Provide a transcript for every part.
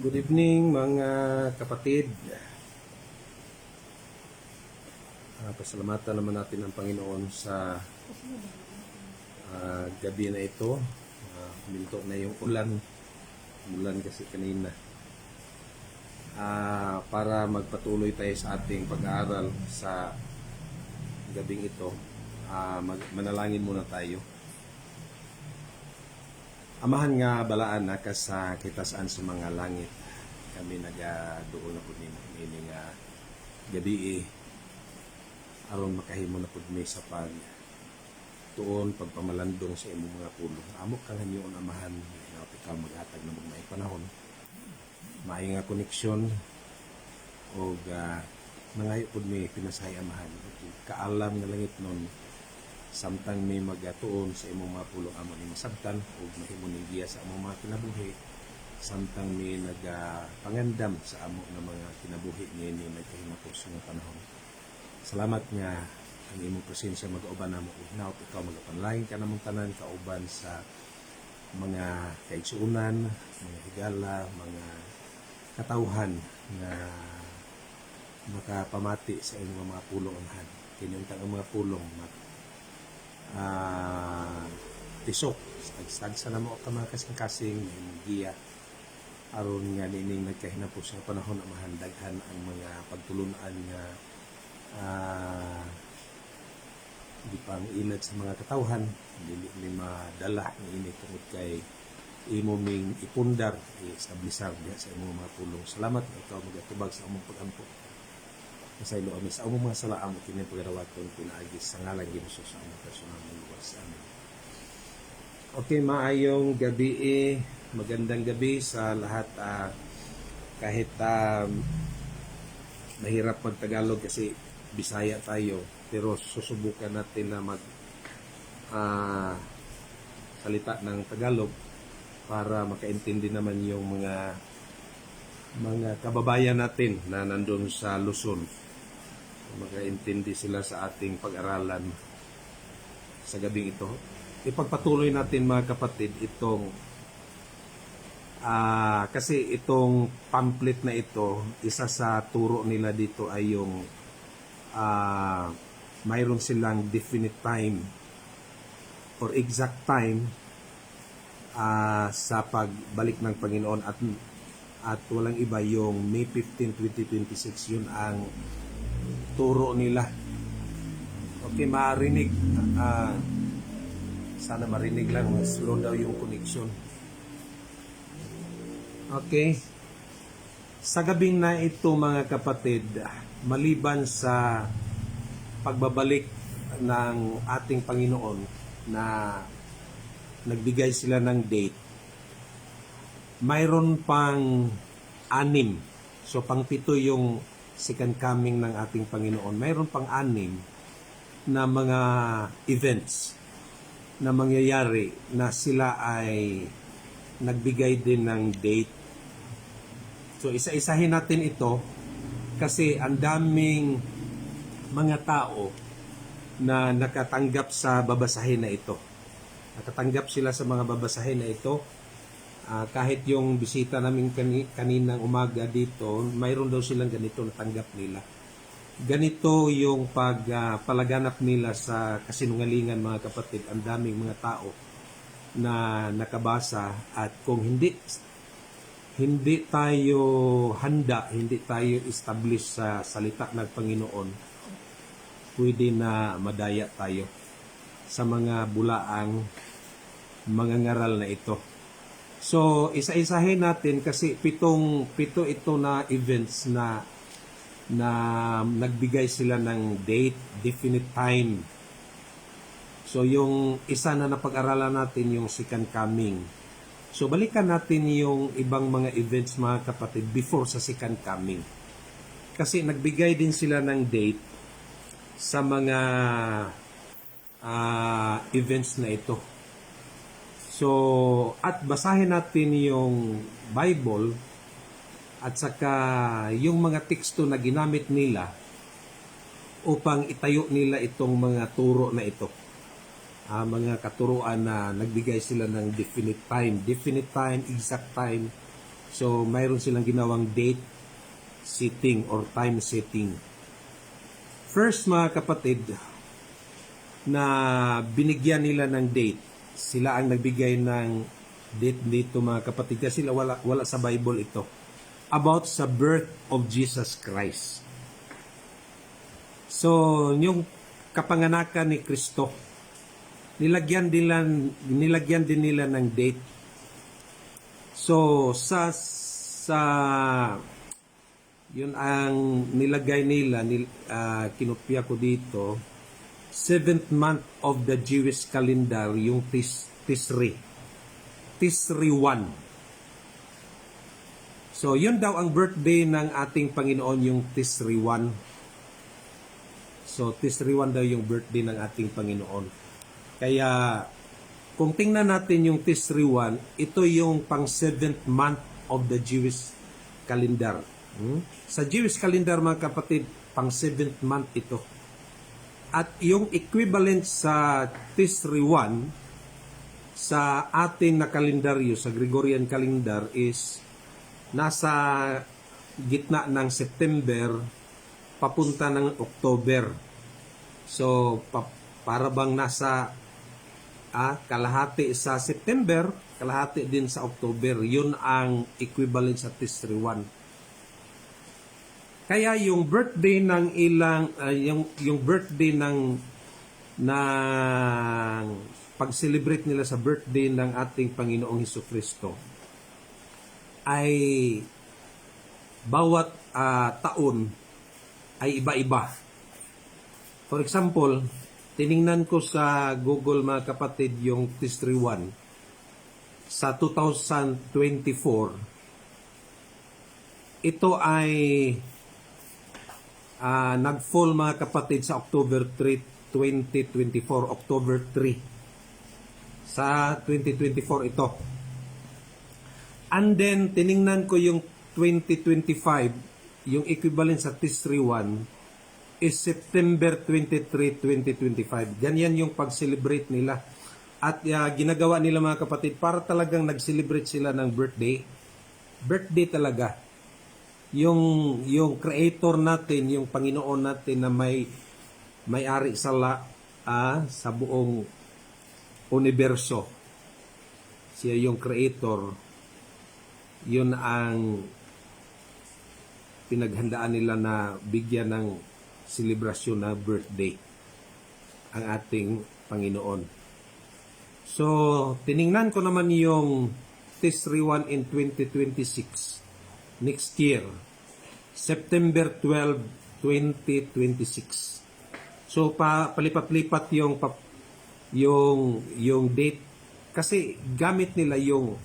Good evening mga kapatid. Pasalamatan naman natin ang Panginoon sa gabi na ito. Huminto na yung ulan kasi kanina. Para magpatuloy tayo sa ating pag-aaral sa gabing ito, manalangin muna tayo. Amahan nga balaan na sa kitasaan sa mga langit. Kami nagaduol na po nini nga gabi aron makahimo na po mi sa pag tuon pagpamalandong sa imong mga pulong. Amok kang hanyoon amahan na ikaw maghatag na may panahon. Maayo nga koneksyon o nangayo po mi pinasay amahan. Kaalam nga langit nun samtang may magatuon sa imong mga pulong amo ni masabtan o mahimo ning giya sa among mga kinabuhi samtang may nagapangandam sa amo nga mga kinabuhi niini nagkahimapos nga panahon. Salamat nga ang imong presensya mag-auban namo ug ikaw magapanlain ka namong tanan kauban sa mga kaigsuonan, mga higala, mga katawhan nga makapamati sa imong mga pulong amahan. Kini ang mga pulong tisok sa namo ka mga kasing-kasing giya aron nga nining nagkahinapos sa panahon ang mahandaghan ang mga pagtulunan nga di pang ilad sa mga katawhan dili madala ni ini tungod kay imo ming ipundar i-establisar diha sa imong mga pulong. Salamat ikaw magatubag sa among pag-ampo masaylo kami sa among mga sala amo kini pagarawaton pinaagi sa ngalan ni Jesus sa among personal nga luwas. Amen. Okay, maayong gabi magandang gabi sa lahat kahit mahirap mag-Tagalog kasi Bisaya tayo pero susubukan natin na mag salita ng Tagalog para makaintindi naman yung mga kababayan natin na nandun sa Luzon. Makaintindi sila sa ating pag-aralan sa gabing ito. Ipagpatuloy natin mga kapatid itong kasi itong pamphlet na ito, isa sa turo nila dito ay yung mayroon silang definite time or exact time sa pagbalik ng Panginoon at walang iba yung May 15, 2026 yun ang turo nila. Okay, marinig sana marinig lang, slow daw yung connection. Okay, sa gabing na ito mga kapatid, maliban sa pagbabalik ng ating Panginoon na nagbigay sila ng date, mayroon pang 6. So pang-7 yung second coming ng ating Panginoon. Mayroon pang 6 na mga events na mangyayari na sila ay nagbigay din ng date. So isa-isahin natin ito kasi ang daming mga tao na nakatanggap sa babasahin na ito. Nakatanggap sila sa mga babasahin na ito. Kahit yung bisita namin kaninang umaga dito, mayroon daw silang ganito na tanggap nila. Ganito yung palaganap nila sa kasinungalingan mga kapatid. Ang daming mga tao na nakabasa at kung hindi tayo handa, hindi tayo establish sa salita ng Panginoon, pwede na madaya tayo sa mga bulaang mga ngaral na ito. So, isa-isahin natin kasi pito ito na events na nagbigay sila ng date, definite time. So, yung isa na napag-aralan natin, yung second coming. So, balikan natin yung ibang mga events mga kapatid before sa second coming. Kasi nagbigay din sila ng date sa mga events na ito. So, at basahin natin yung Bible at saka yung mga teksto na ginamit nila upang itayo nila itong mga turo na ito. Mga katuruan na nagbigay sila ng definite time, exact time. So, mayroon silang ginawang date setting or time setting. First, mga kapatid, na binigyan nila ng date. Sila ang nagbigay ng date dito, mga kapatid, kasi wala sa Bible ito. About sa birth of Jesus Christ. So, yung kapanganakan ni Kristo, nilagyan din nila ng date. So, yun ang nilagay nila, kinopya ko dito, 7th month of the Jewish calendar, yung Tisri 1. So, yun daw ang birthday ng ating Panginoon, yung Tisri 1. So, Tisri 1 daw yung birthday ng ating Panginoon. Kaya, kung tingnan natin yung Tisri 1, ito yung pang 7th month of the Jewish calendar. Sa Jewish calendar, mga kapatid, pang 7th month ito. At yung equivalent sa Tisri 1 sa ating na kalendaryo, sa Gregorian calendar, is nasa gitna ng September papunta ng October. So, para bang nasa kalahati sa September, kalahati din sa October. Yun ang equivalent sa Tisri 1. Kaya yung birthday ng yung birthday ng pag-celebrate nila sa birthday ng ating Panginoong Hesukristo ay bawat taon ay iba-iba. For example, tiningnan ko sa Google, mga kapatid, yung Tisri 1 sa 2024. Ito ay nag-fall, mga kapatid, sa October 3, 2024. October 3 sa 2024 ito. And then, tiningnan ko yung 2025, yung equivalent sa Tisri 1 is September 23, 2025. Ganyan yung pag-celebrate nila. At ginagawa nila, mga kapatid, para talagang nag-celebrate sila ng birthday. Birthday talaga. Yung creator natin, yung Panginoon natin na may-ari sa buong universo. Siya yung creator. Yun ang pinaghandaan nila na bigyan ng selebrasyon na birthday ang ating Panginoon. So, tiningnan ko naman yung Tisri 1 in 2026. Next year, September 12, 2026. So, palipat-lipat yung date. Kasi gamit nila yung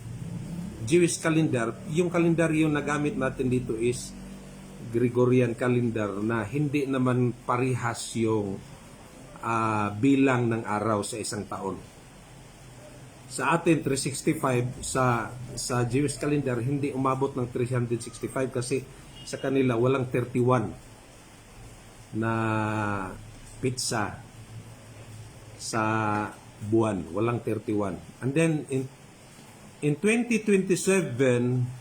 Jewish calendar. Yung kalendaryo na gamit natin dito is Gregorian calendar na hindi naman parihas yung bilang ng araw sa isang taon. Sa atin, 365, sa Jewish calendar, hindi umabot ng 365 kasi sa kanila walang 31 na pizza sa buwan. Walang 31. And then, in 2027,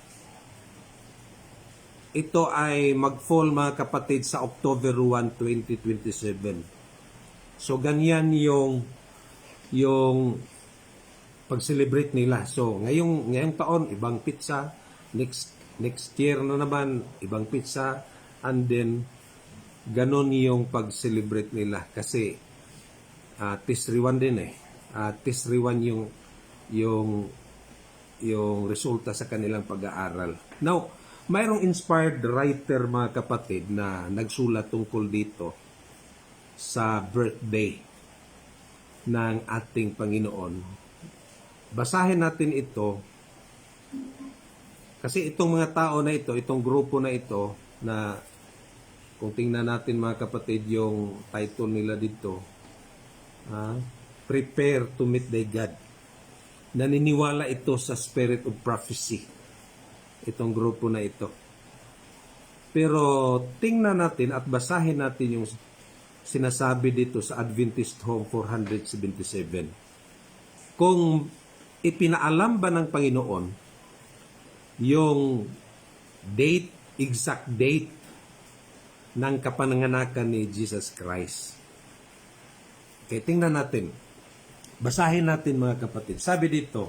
ito ay mag-fall, mga kapatid, sa October 1, 2027. So, ganyan yung pag-celebrate nila. So, ngayong taon, ibang pizza. Next year na naman, ibang pizza. And then, ganon yung pag-celebrate nila. Kasi, Tisri 1 din eh. Tisri 1 yung resulta sa kanilang pag-aaral. Now, mayroong inspired writer, mga kapatid, na nagsulat tungkol dito sa birthday ng ating Panginoon. Basahin natin ito kasi itong mga tao na ito, itong grupo na ito, na kung tingnan natin, mga kapatid, yung title nila dito, Prepare to Meet Thy God. Naniniwala ito sa Spirit of Prophecy, itong grupo na ito. Pero tingnan natin at basahin natin yung sinasabi dito sa Adventist Home 477. Kung ipinaalam ba ng Panginoon yung date, exact date ng kapananganakan ni Jesus Christ. Okay, tingnan natin. Basahin natin mga kapatid. Sabi dito,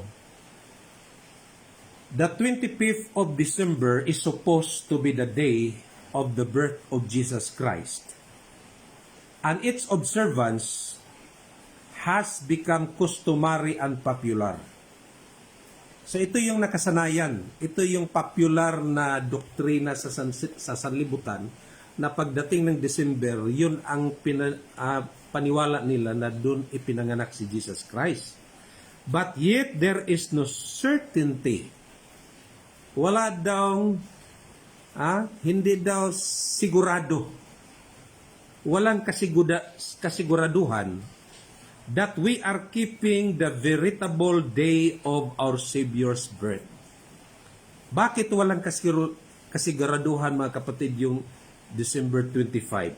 the 25th of December is supposed to be the day of the birth of Jesus Christ. And its observance has become customary and popular. So ito yung nakasanayan. Ito yung popular na doktrina sa sanlibutan na pagdating ng December, yun ang paniwala nila na doon ipinanganak si Jesus Christ. But yet there is no certainty. Wala daw, hindi daw sigurado. Walang kasiguraduhan that we are keeping the veritable day of our Savior's birth. Bakit walang kasiguraduhan mga kapatid yung December 25?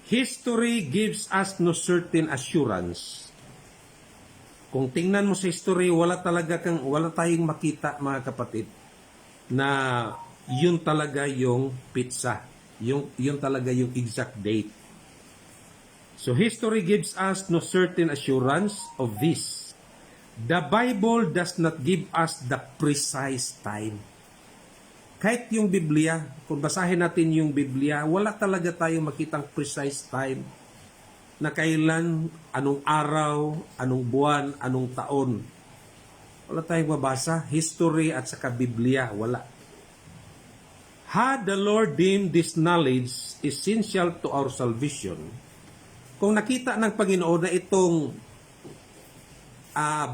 History gives us no certain assurance. Kung tingnan mo sa history, wala tayong makita mga kapatid na yun talaga yung pizza. Yun talaga yung exact date. So history gives us no certain assurance of this. The Bible does not give us the precise time. Kahit yung Biblia, kung basahin natin yung Biblia, wala talaga tayong makitang precise time na kailan, anong araw, anong buwan, anong taon. Wala tayong mabasa. History at saka Biblia, wala. Had the Lord deemed this knowledge essential to our salvation, kung nakita ng Panginoon na itong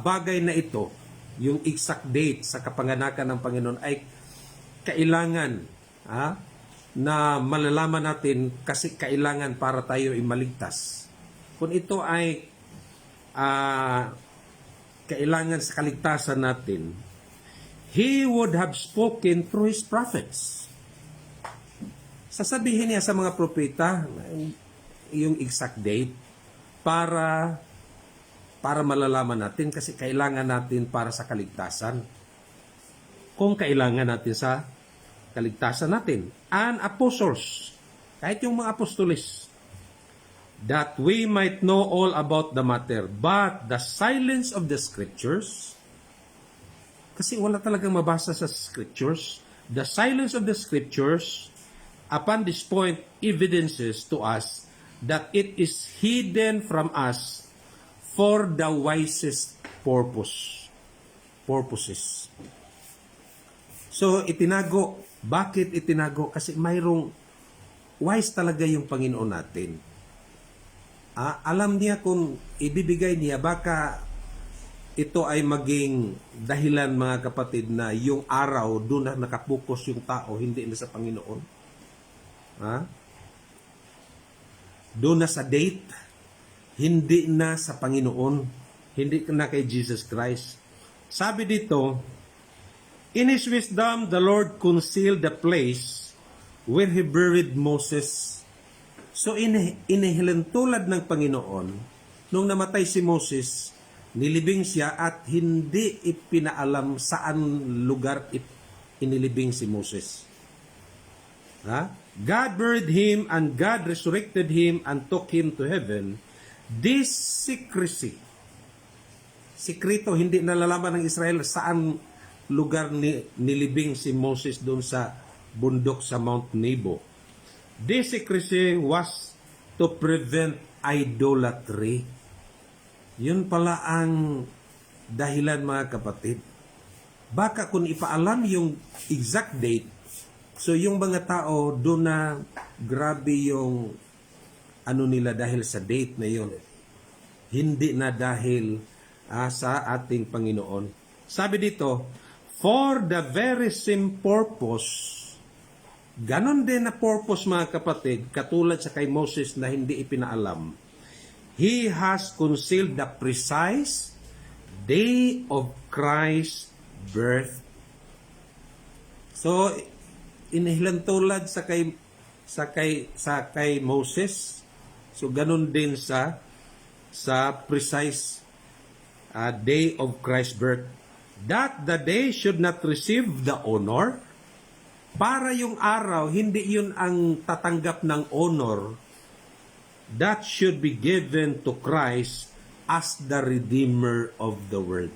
bagay na ito, yung exact date sa kapanganakan ng Panginoon ay kailangan na malalaman natin kasi kailangan para tayo ay maligtas. Kung ito ay kailangan sa kaligtasan natin, He would have spoken through His prophets. Sasabihin niya sa mga propeta yung exact date para malalaman natin kasi kailangan natin para sa kaligtasan. Kung kailangan natin sa kaligtasan natin. And apostles, kahit yung mga apostolis, that we might know all about the matter. But the silence of the scriptures, kasi wala talagang mabasa sa scriptures, the silence of the scriptures upon this point evidences to us that it is hidden from us for the wisest purposes. So, itinago. Bakit itinago? Kasi mayroong wise talaga yung Panginoon natin. Alam niya kung ibibigay niya, baka ito ay maging dahilan mga kapatid na yung araw doon na nakapokus yung tao, hindi na sa Panginoon. Doon na sa date, hindi na sa Panginoon, hindi na kay Jesus Christ. Sabi dito, in His wisdom, the Lord concealed the place where He buried Moses. So, inihilantulad ng Panginoon, nung namatay si Moses, nilibing siya at hindi ipinaalam saan lugar inilibing si Moses. God buried him and God resurrected him and took him to heaven. This secrecy, sikrito, hindi nalalaman ng Israel saan lugar nilibing si Moses doon sa bundok sa Mount Nebo. This secrecy was to prevent idolatry. Yun pala ang dahilan mga kapatid. Baka kung ipaalam yung exact date, so yung mga tao doon na grabe yung nila dahil sa date na yun. Hindi na dahil sa ating Panginoon. Sabi dito, for the very same purpose, ganon din na purpose mga kapatid, katulad sa kay Moses na hindi ipinaalam, He has concealed the precise day of Christ's birth. So, inihilantulad sa kay Moses. So ganun din sa precise day of Christ's birth. that the day should not receive the honor. Para yung araw, hindi yun ang tatanggap ng honor. That should be given to Christ as the Redeemer of the world.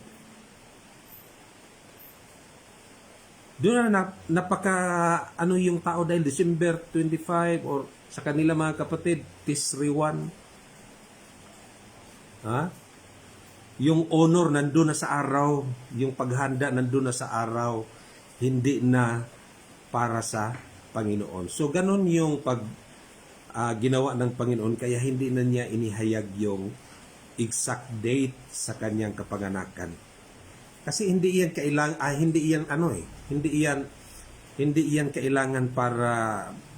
Doon na napaka yung tao dahil December 25 or sa kanila mga kapatid, Tisri 1. Ha? Yung honor nandun na sa araw, yung paghanda nandun na sa araw, hindi na para sa Panginoon. So ganun yung ginawa ng Panginoon, kaya hindi na niya inihayag yung exact date sa kanyang kapanganakan. Kasi hindi iyan kailangan para,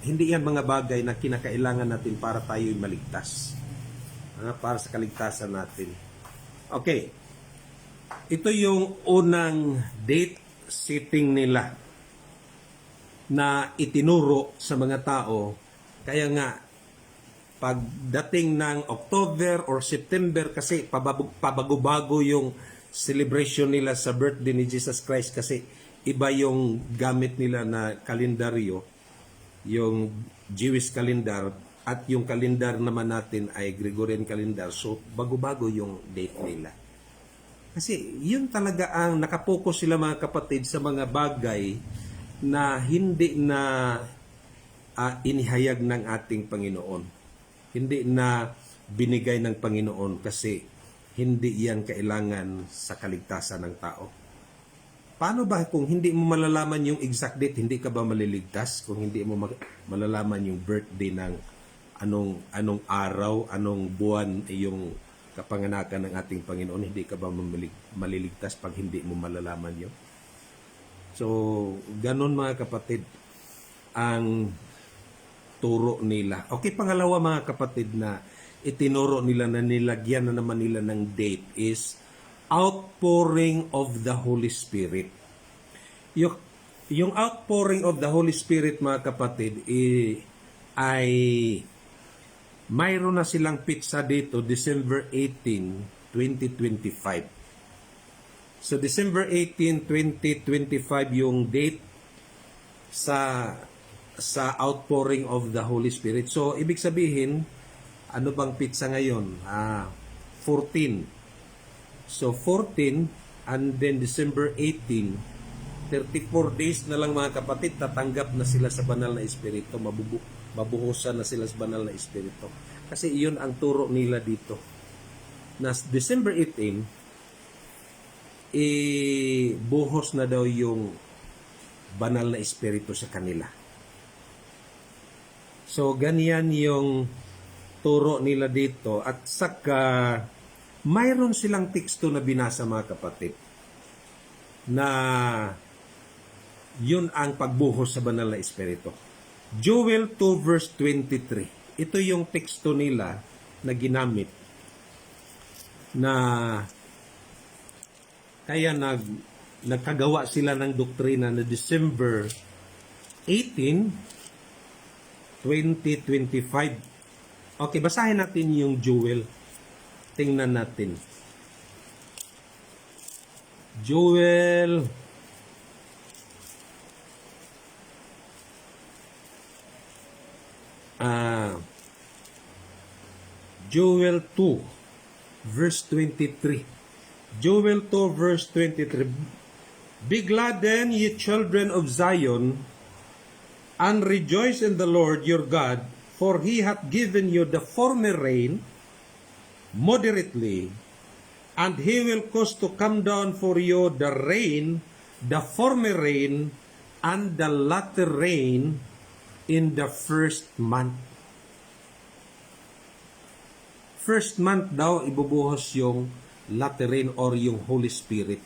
hindi iyan mga bagay na kinakailangan natin para tayo'y maligtas. Para sa kaligtasan natin. Okay. Ito yung unang date setting nila na itinuro sa mga tao. Kaya nga, pagdating ng October or September, kasi pabago-bago yung celebration nila sa birthday ni Jesus Christ, kasi iba yung gamit nila na kalendaryo, yung Jewish calendar, at yung calendar naman natin ay Gregorian calendar. So, bago-bago yung date nila. Kasi yun talaga ang nakapokus sila mga kapatid sa mga bagay na hindi na inihayag ng ating Panginoon. Hindi na binigay ng Panginoon kasi hindi yan kailangan sa kaligtasan ng tao. Paano ba kung hindi mo malalaman yung exact date, hindi ka ba maliligtas? Kung hindi mo malalaman yung birthday ng anong araw, anong buwan yung kapanganakan ng ating Panginoon, hindi ka ba maliligtas pag hindi mo malalaman yun? So, ganun mga kapatid ang turo nila. Okay, pangalawa mga kapatid na itinuro nila na nilagyan na naman nila ng date is outpouring of the Holy Spirit. Yung outpouring of the Holy Spirit mga kapatid ay mayroon na silang pitsa dito December 18, 2025. So December 18, 2025 yung date sa outpouring of the Holy Spirit. So ibig sabihin, ano bang pitsa ngayon? 14. So 14 and then December 18, 34 days na lang mga kapatid, tatanggap na sila sa banal na Espiritu, mabuhusan na sila sa banal na Espiritu. Kasi iyon ang turo nila dito. Na December 18, buhos na daw yung banal na Espiritu sa kanila. So, ganyan yung turo nila dito. At saka, mayroon silang teksto na binasa mga kapatid na yun ang pagbuhos sa banal na Espiritu. Joel 2 verse 23. Ito yung teksto nila na ginamit na kaya nagkagawa sila ng doktrina na December 18, 2025. Okay, basahin natin yung Joel. Tingnan natin. Joel Joel 2 verse 23. Joel 2 verse 23. Be glad then, ye children of Zion, and rejoice in the Lord your God, for he hath given you the former rain moderately, and he will cause to come down for you the rain, the former rain, and the latter rain in the first month. First month daw ibubuhos yung latter rain or yung Holy Spirit.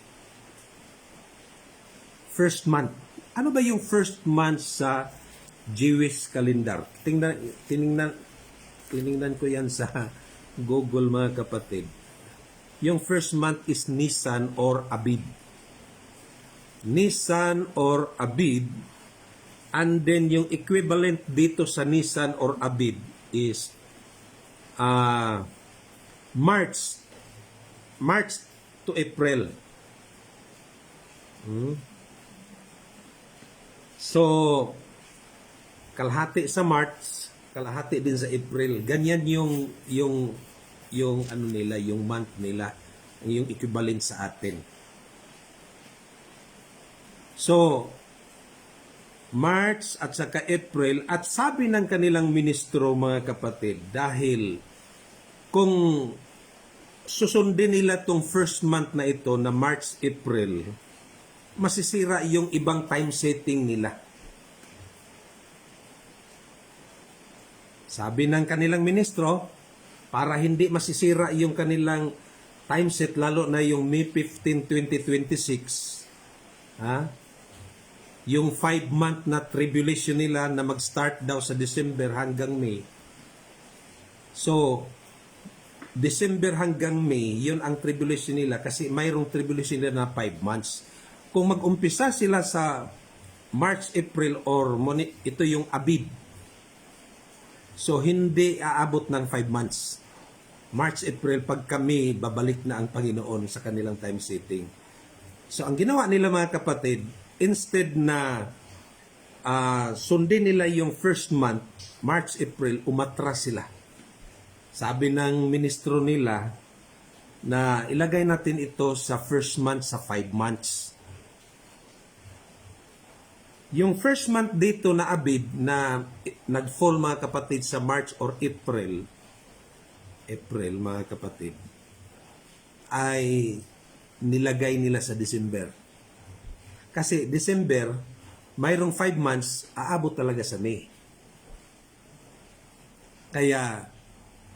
First month. Ano ba yung first month sa Jewish calendar? Tiningnan ko yan sa Google mga kapatid. Yung first month is Nisan or Abib. Nisan or Abib. And then yung equivalent dito sa Nisan or Abib is March to April. So, kalahati sa March, kalahati din sa April. Ganyan yung ano nila, yung month nila, yung equivalent sa atin. So, March at saka April, at sabi ng kanilang ministro, mga kapatid, dahil kung susundin nila tong first month na ito na March, April, masisira yung ibang time setting nila. Sabi ng kanilang ministro, para hindi masisira yung kanilang time set, lalo na yung May 15, 2026, yung 5-month na tribulation nila na mag-start daw sa December hanggang May. So, December hanggang May, yun ang tribulation nila kasi mayroong tribulation nila na 5 months. Kung mag-umpisa sila sa March, April, or ito yung Abib, so hindi aabot ng 5 months. March, April, pag kami, babalik na ang Panginoon sa kanilang time setting. So, ang ginawa nila, mga kapatid, instead na sundin nila yung first month, March, April, umatras sila. Sabi ng ministro nila na ilagay natin ito sa first month sa 5 months. Yung first month dito na Abib na nag-fall, mga kapatid, sa March or April, mga kapatid, ay nilagay nila sa December. Kasi December, mayroong 5 months, aabot talaga sa May. Kaya,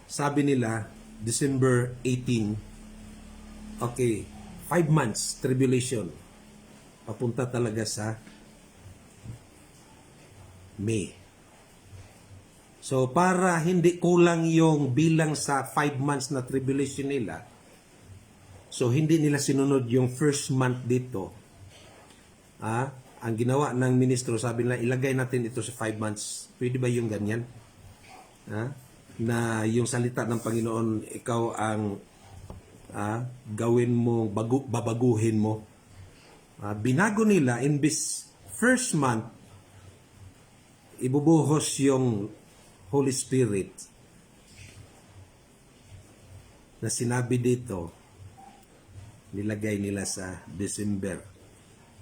sabi nila, December 18, okay, 5 months, tribulation, papunta talaga sa May. So, para hindi kulang yung bilang sa 5 months na tribulation nila, so hindi nila sinunod yung first month dito. Ang ginawa ng ministro, sabi nila, ilagay natin ito sa 5 months. Pwede ba yung ganyan? Na yung salita ng Panginoon, ikaw ang gawin mo, babaguhin mo. Binago nila, imbis first month, ibubuhos yung Holy Spirit na sinabi dito, nilagay nila sa December.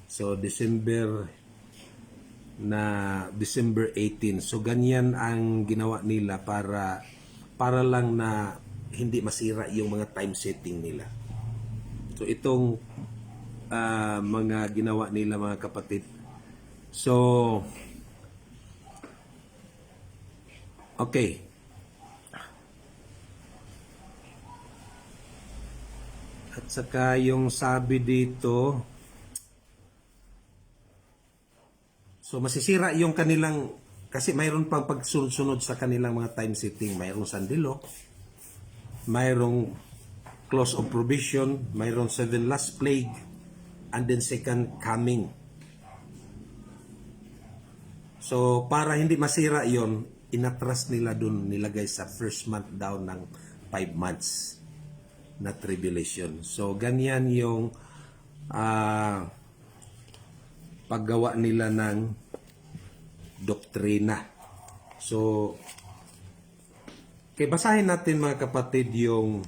So, December 18. So, ganyan ang ginawa nila para lang na hindi masira yung mga time setting nila. So, itong mga ginawa nila, mga kapatid. So, okay. At saka yung sabi dito, so masisira yung kanilang, kasi mayroon pang pagsunod-sunod sa kanilang mga time setting. Mayroong sandilo, mayroong close of provision, mayroong 7 last plague, and then second coming. So para hindi masira yon, inatras nila dun, nilagay sa first month daw ng 5 months na tribulation. So ganyan yung paggawa nila ng doktrina. So, basahin natin, mga kapatid, yung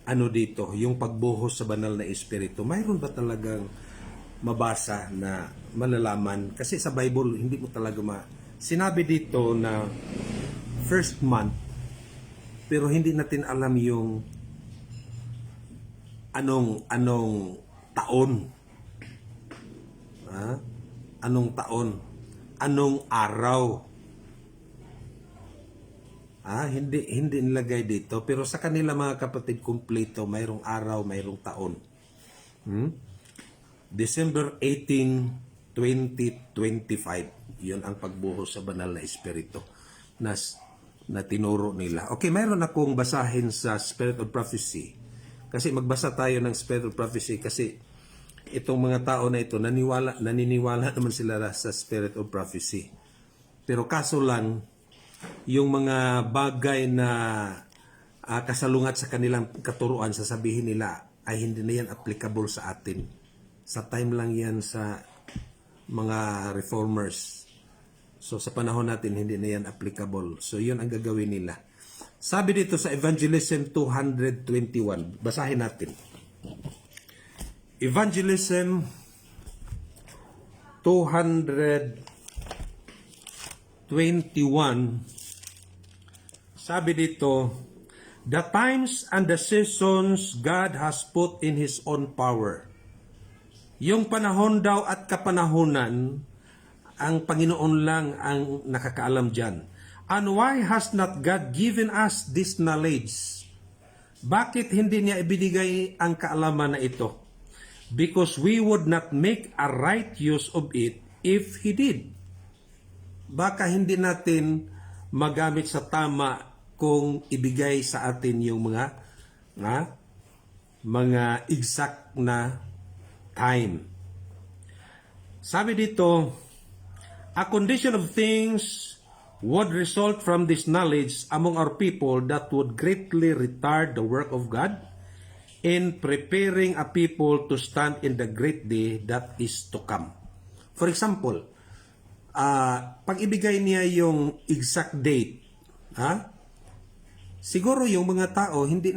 ano dito, yung pagbuhos sa banal na espiritu. Mayroon ba talagang mabasa na malalaman? Kasi sa Bible, hindi mo talaga sinabi dito na first month, pero hindi natin alam yung anong taon. Anong taon? Anong araw? Hindi nilagay dito. Pero sa kanila, mga kapatid, kumpleto. Mayroong araw, mayroong taon. December 18, 2025. Yun ang pagbuhos sa banal na espiritu na tinuro nila. Okay, mayroon akong basahin sa Spirit of Prophecy. Kasi magbasa tayo ng Spirit of Prophecy kasi itong mga tao na ito, naniniwala naman sila sa Spirit of Prophecy. Pero kaso lang, yung mga bagay na kasalungat sa kanilang katuruan, sasabihin nila ay hindi na yan applicable sa atin. Sa time lang yan sa mga reformers. So sa panahon natin, hindi na yan applicable. So yun ang gagawin nila. Sabi dito sa Evangelism 221, basahin natin. Evangelism 221, sabi dito, the times and the seasons God has put in His own power. Yung panahon daw at kapanahunan, ang Panginoon lang ang nakakaalam dyan. And why has not God given us this knowledge? Bakit hindi niya ibinigay ang kaalaman na ito? Because we would not make a right use of it if He did. Baka hindi natin magamit sa tama kung ibigay sa atin yung mga exact na time. Sabi dito, a condition of things would result from this knowledge among our people that would greatly retard the work of God in preparing a people to stand in the great day that is to come. For example, pag ibigay niya yung exact date, siguro yung mga tao hindi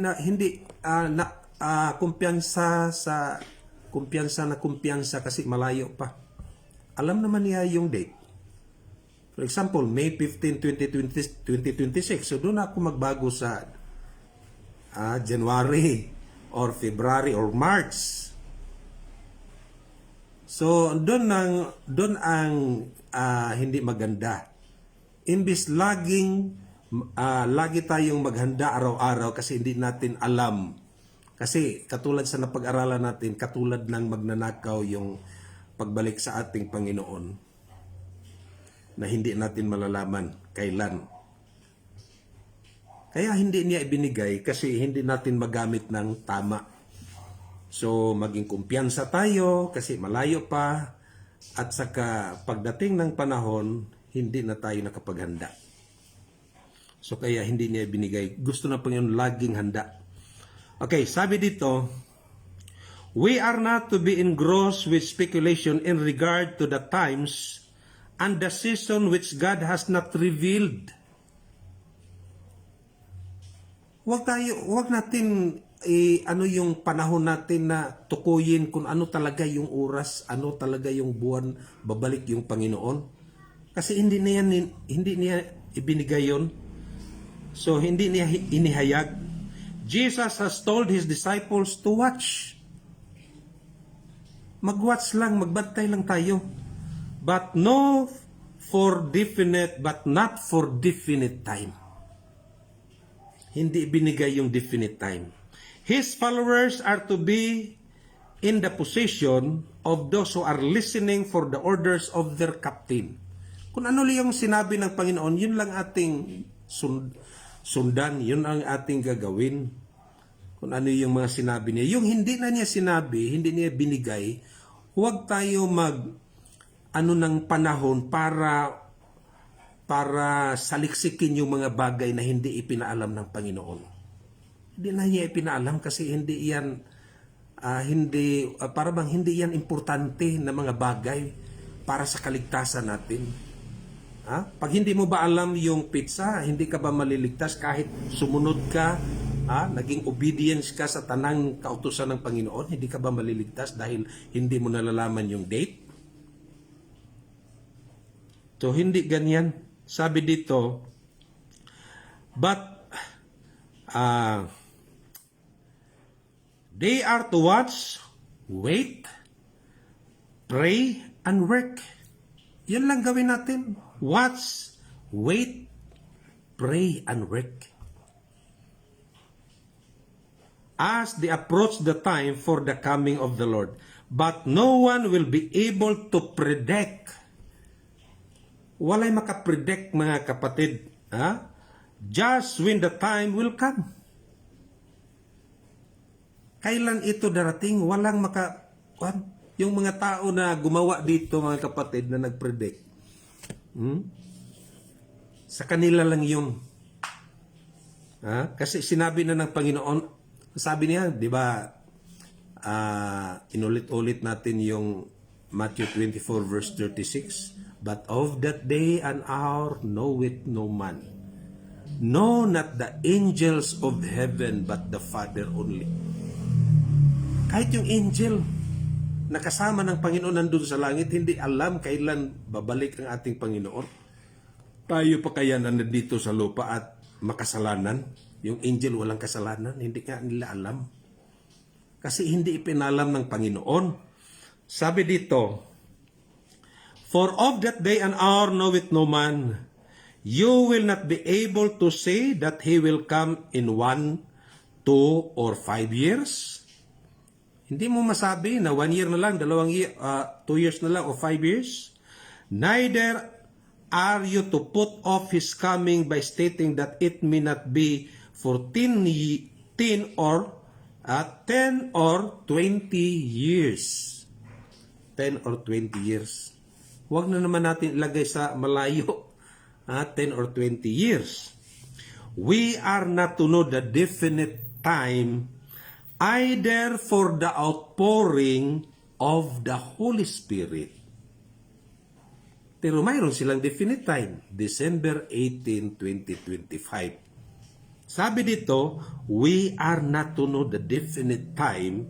kumpiyansa kasi malayo pa. Alam naman niya yung date. For example, May 15, 2026. So doon ako magbago sa January or February or March. So doon ang hindi maganda. Imbis lagi tayong maghanda araw-araw kasi hindi natin alam. Kasi katulad sa napag-aralan natin, katulad ng magnanakaw yung pagbalik sa ating Panginoon na hindi natin malalaman kailan. Kaya hindi niya ibinigay kasi hindi natin magamit ng tama. So maging kumpiyansa tayo kasi malayo pa at saka pagdating ng panahon, hindi na tayo nakapaghanda. So kaya hindi niya ibinigay. Gusto na Panginoon laging handa. Okay, sabi dito, we are not to be engrossed with speculation in regard to the times and the season which God has not revealed. Wag natin ano yung panahon natin na tukuyin kung ano talaga yung oras, ano talaga yung buwan babalik yung Panginoon. Kasi hindi niya ibinigay yon. So hindi niya inihayag. Jesus has told His disciples to watch. Mag-watch lang, magbantay lang tayo. But not for definite time. Hindi binigay yung definite time. His followers are to be in the position of those who are listening for the orders of their captain. Kung ano lang yung sinabi ng Panginoon, yun lang ating sundan, yun ang ating gagawin. Kung ano yung mga sinabi niya. Yung hindi na niya sinabi, hindi niya binigay, huwag tayo ng panahon para saliksikin yung mga bagay na hindi ipinaalam ng Panginoon. Hindi na niya ipinaalam kasi hindi yan hindi yan importante na mga bagay para sa kaligtasan natin. Pag hindi mo ba alam yung pizza, hindi ka ba maliligtas kahit sumunod ka, naging obedience ka sa tanang kautusan ng Panginoon, hindi ka ba maliligtas dahil hindi mo nalalaman yung date? So hindi ganyan. Sabi dito, but they are to watch, wait, pray, and work. Yan lang gawin natin. Watch, wait, pray, and work. As they approach the time for the coming of the Lord. But no one will be able to predict. Walay makapredict mga kapatid. Just when the time will come. Kailan ito darating? Walang yung mga tao na gumawa dito mga kapatid na nagpredict. Sa kanila lang yun. Kasi sinabi na ng Panginoon, sabi niya, di ba, inulit-ulit natin yung Matthew 24 verse 36. But of that day and hour knoweth no man. No, not the angels of heaven, but the Father only. Kahit yung angel na kasama ng Panginoon nandun sa langit, hindi alam kailan babalik ang ating Panginoon. Tayo pa kaya na nandito sa lupa at makasalanan? Yung angel walang kasalanan, hindi nga nila alam. Kasi hindi ipinalam ng Panginoon. Sabi dito, for of that day and hour knoweth no man, you will not be able to say that he will come in 1, 2, or 5 years. Hindi mo masabi na 1 year na lang, 2 year, 2 years na lang, o 5 years. Neither are you to put off his coming by stating that it may not be for 10 or 20 years. 10 or 20 years. Huwag na naman natin ilagay sa malayo. 10 or 20 years. We are not to know the definite time either for the outpouring of the Holy Spirit. Pero mayroon silang definite time, December 18, 2025. Sabi dito, we are not to know the definite time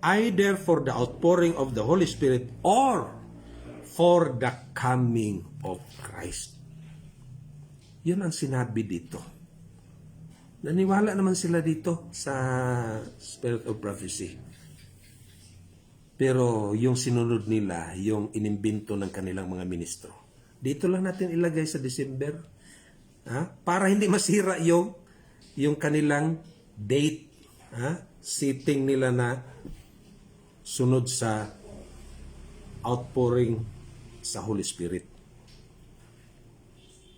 either for the outpouring of the Holy Spirit or for the coming of Christ. Yun ang sinabi dito. Naniwala naman sila dito sa Spirit of Prophecy. Pero yung sinunod nila, yung inimbento ng kanilang mga ministro, dito lang natin ilagay sa December. Para hindi masira yung kanilang date, sitting nila na sunod sa outpouring sa Holy Spirit.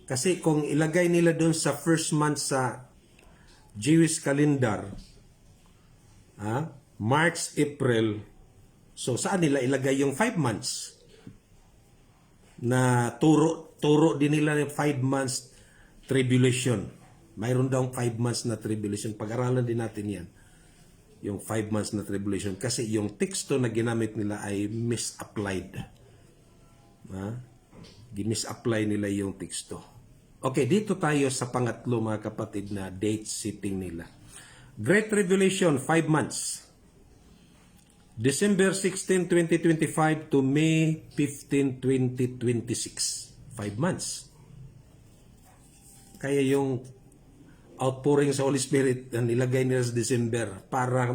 Kasi kung ilagay nila doon sa first month sa Jewish calendar, March, April, so saan nila ilagay yung 5 months? Na turo din nila yung 5 months tribulation. Mayroon daw 5 months na tribulation. Pag-aralan din natin yan. Yung 5 months na tribulation. Kasi yung teksto na ginamit nila ay misapplied. Gimisapply nila yung teksto. Okay, dito tayo sa pangatlo mga kapatid na date setting nila. Great Tribulation, 5 months. December 16, 2025 to May 15, 2026. 5 months. Kaya yung outpouring sa Holy Spirit na nilagay nila sa December para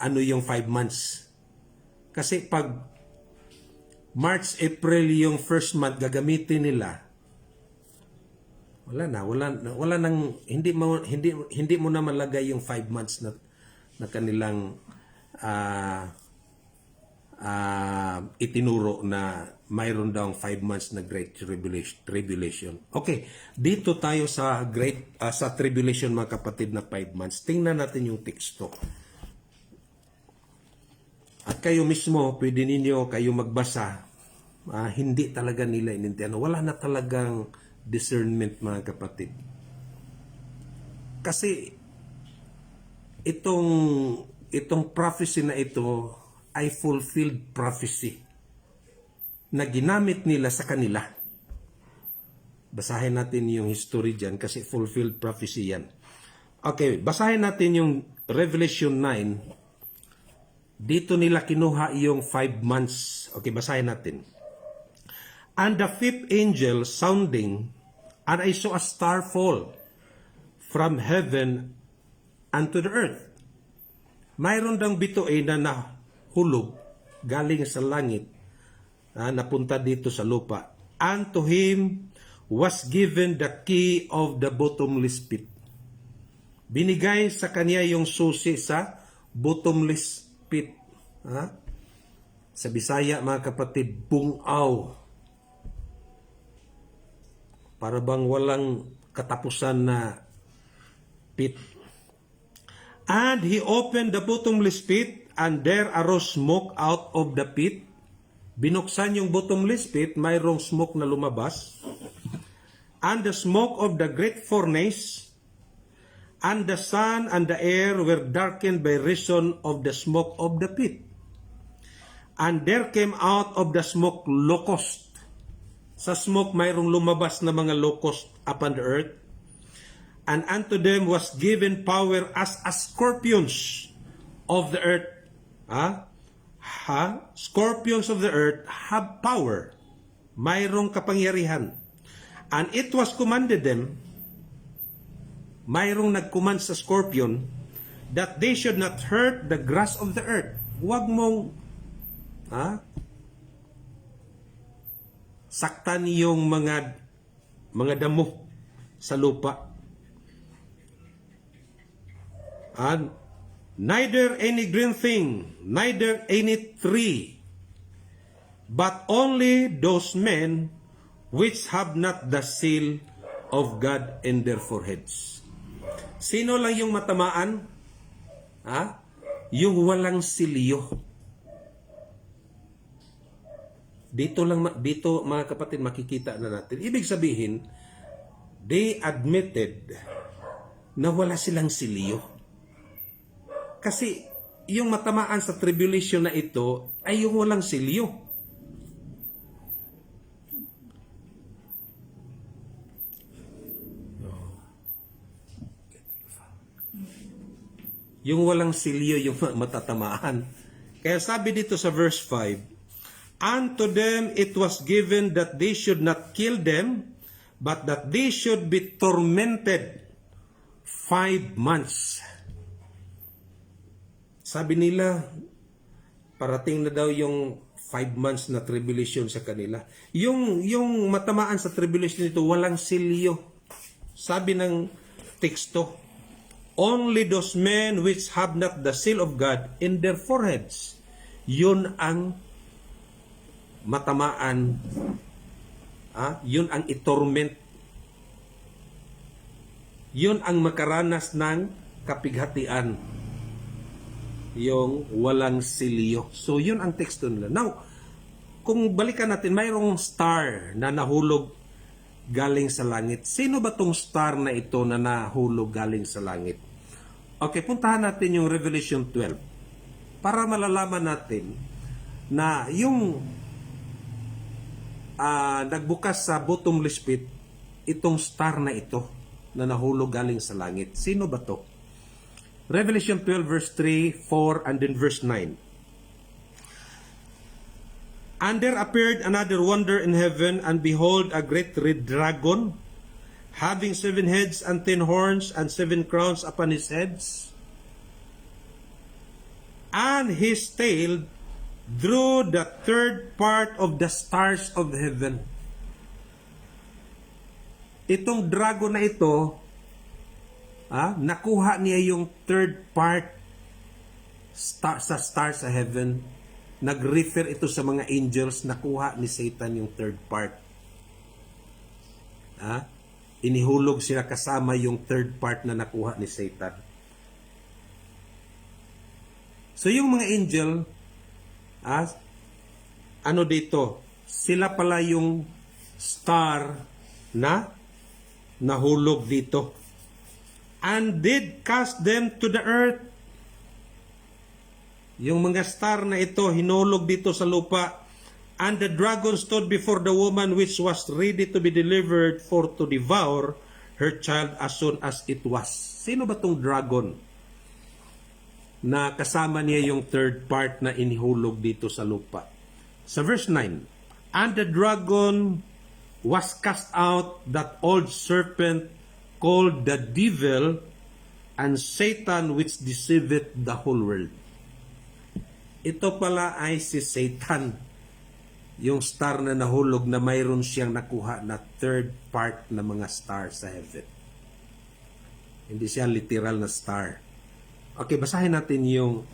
ano yung 5 months. Kasi pag March, April yung first month gagamitin nila. Wala nang hindi mo na malagay yung 5 months na kanilang itinuro na mayroon daw 5 months na Great Tribulation. Okay, dito tayo sa sa Tribulation mga kapatid na 5 months. Tingnan natin yung teksto. At kayo mismo, pwede ninyo kayo magbasa. Hindi talaga nila inintindihan. Wala na talagang discernment mga kapatid. Kasi itong prophecy na ito ay fulfilled prophecy na ginamit nila sa kanila. Basahin natin yung history dyan kasi fulfilled prophecy yan. Okay, basahin natin yung Revelation 9. Dito nila kinuha yung 5 months. Okay, basahin natin. And the fifth angel sounding, and I saw a star fall from heaven unto the earth. Mayroon dang bituin na nahulog galing sa langit, napunta dito sa lupa. And to him was given the key of the bottomless pit. Binigay sa kanya yung susi sa bottomless pit. Sa Bisaya mga kapatid, bungaw. Para bang walang katapusan na pit. And he opened the bottomless pit, and there arose smoke out of the pit. Binuksan yung bottomless pit, mayroong smoke na lumabas. And the smoke of the great furnace, and the sun and the air were darkened by reason of the smoke of the pit. And there came out of the smoke locust. Sa smoke mayroong lumabas na mga locust upon the earth. And unto them was given power as scorpions of the earth. Scorpions of the earth have power. Mayroong kapangyarihan. And it was commanded them, mayroong nag-command sa scorpion, that they should not hurt the grass of the earth. Huwag mong saktan yung mga damo sa lupa. And neither any green thing, neither any tree, but only those men which have not the seal of God in their foreheads. Sino lang yung matamaan? Yung walang silyo. Dito mga kapatid makikita na natin. Ibig sabihin, they admitted na wala silang silyo. Kasi yung matamaan sa tribulation na ito ay yung walang silyo. Yung walang silyo yung matatamaan. Kaya sabi dito sa verse 5, unto them it was given that they should not kill them, but that they should be tormented 5 months. Sabi nila, parating na daw yung 5 months na tribulation sa kanila. Yung matamaan sa tribulation nito, walang silyo. Sabi ng teksto, only those men which have not the seal of God in their foreheads. Yun ang matamaan, yun ang itorment, yun ang makaranas ng kapighatian, yung walang silyo. So yun ang teksto nila. Now, kung balikan natin, mayroong star na nahulog galing sa langit. Sino ba tong star na ito na nahulog galing sa langit? Okay, puntahan natin yung Revelation 12 para malalaman natin na yung nagbukas sa bottomless pit, itong star na ito na nahulog galing sa langit. Sino ba to? Revelation 12 verse 3, 4, and then verse 9. And there appeared another wonder in heaven, and behold, a great red dragon, having 7 heads and 10 horns, and 7 crowns upon his heads. And his tail drew the 3rd part of the stars of heaven. Itong dragon na ito, nakuha niya yung 3rd part sa stars sa heaven. Nag-refer ito sa mga angels, nakuha ni Satan yung 3rd part. Inihulog sila kasama yung 3rd part na nakuha ni Satan. So yung mga angel, ano dito? Sila pala yung star na nahulog dito. And did cast them to the earth. Yung mga star na ito, hinulog dito sa lupa. And the dragon stood before the woman which was ready to be delivered for to devour her child as soon as it was. Sino ba tong dragon? Na kasama niya yung 3rd part na inihulog dito sa lupa. Sa verse 9, and the dragon was cast out, that old serpent called the devil and Satan, which deceiveth the whole world. Ito pala ay si Satan, yung star na nahulog na mayroon siyang nakuha na 3rd part na mga star sa heaven. Hindi siya literal na star. Okay, basahin natin yung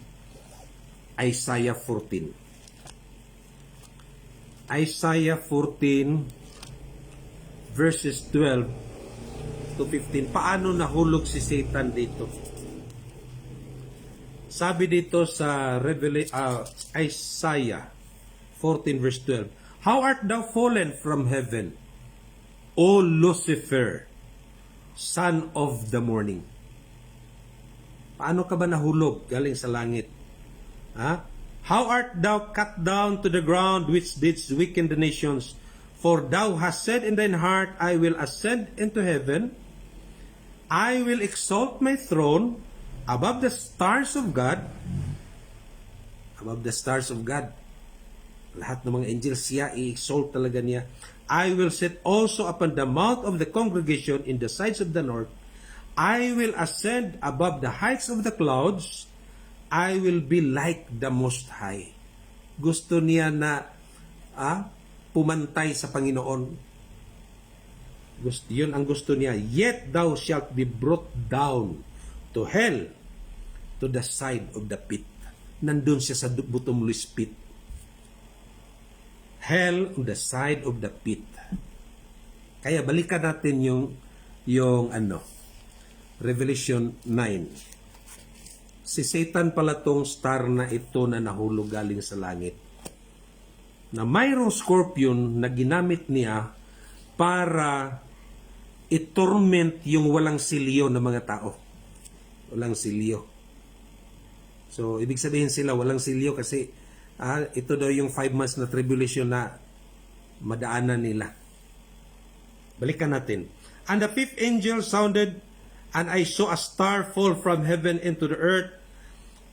Isaiah 14. Isaiah 14 verses 12 to 15. Paano nahulog si Satan dito? Sabi dito sa Isaiah 14 verse 12. How art thou fallen from heaven, O Lucifer, son of the morning? Paano ka ba nahulog galing sa langit? Ha? How art thou cut down to the ground, which didst weaken the nations? For thou hast said in thine heart, I will ascend into heaven. I will exalt my throne above the stars of God. Above the stars of God. Lahat ng mga angels siya, i-exalt talaga niya. I will sit also upon the mount of the congregation in the sides of the north. I will ascend above the heights of the clouds. I will be like the Most High. Gusto niya na pumantay sa Panginoon. Yun ang gusto niya. Yet thou shalt be brought down to hell, to the side of the pit. Nandun siya sa bottomless pit. Hell on the side of the pit. Kaya balikan natin yung Revelation 9. Si Satan pala tong star na ito na nahulog galing sa langit. Na mayroong scorpion na ginamit niya para i-torment yung walang silyo ng mga tao. Walang silyo. So, ibig sabihin sila walang silyo kasi ito daw yung 5 months na tribulation na madaanan nila. Balikan natin. And the fifth angel sounded, and I saw a star fall from heaven into the earth,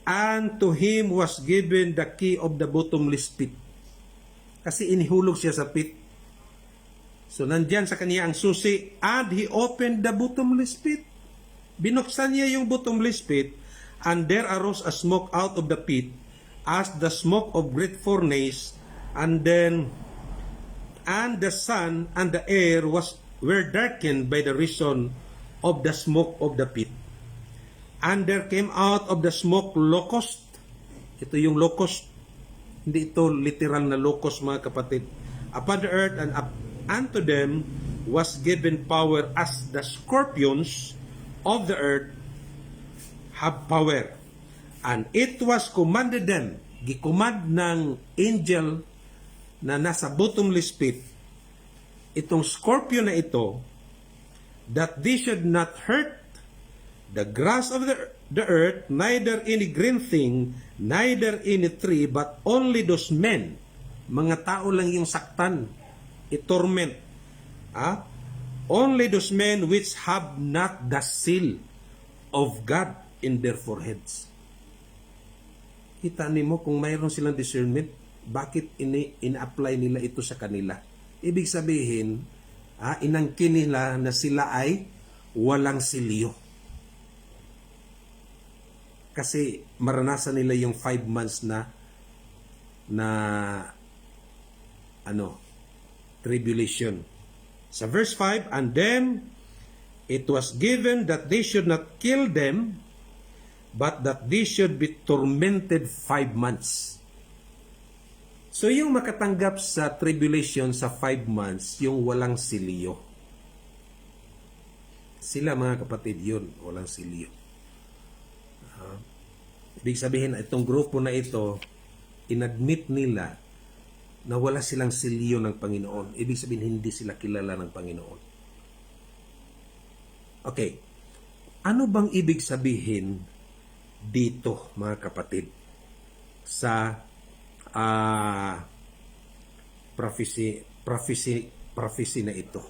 and to him was given the key of the bottomless pit. Kasi inihulog siya sa pit. So, nandyan sa kanya ang susi, and he opened the bottomless pit. Binuksan niya yung bottomless pit, and there arose a smoke out of the pit, as the smoke of great furnace, and the sun and the air were darkened by the reason of the smoke of the pit. And there came out of the smoke locust. Ito yung locust. Hindi ito literal na locust, mga kapatid. Upon the earth, and unto them was given power as the scorpions of the earth have power. And it was commanded them, gikumand ng angel na nasa bottomless pit, itong scorpion na ito, that they should not hurt the grass of the earth, neither any green thing, neither any tree, but only those men. Mga tao lang yung saktan, i-torment. Only those men which have not the seal of God in their foreheads. Kita nimo kung mayroon silang discernment, bakit ina-apply nila ito sa kanila? Ibig sabihin, inangkin nila na sila ay walang silyo. Kasi maranasan nila yung 5 months na tribulation. Sa verse 5, and then it was given that they should not kill them, but that they should be tormented 5 months. So yung makatanggap sa tribulation sa 5 months, yung walang silyo. Sila, mga kapatid, yun, walang silyo. Ibig sabihin, itong grupo na ito, inadmit nila na wala silang silyo ng Panginoon. Ibig sabihin, hindi sila kilala ng Panginoon. Okay. Ano bang ibig sabihin dito, mga kapatid, sa prophecy na ito?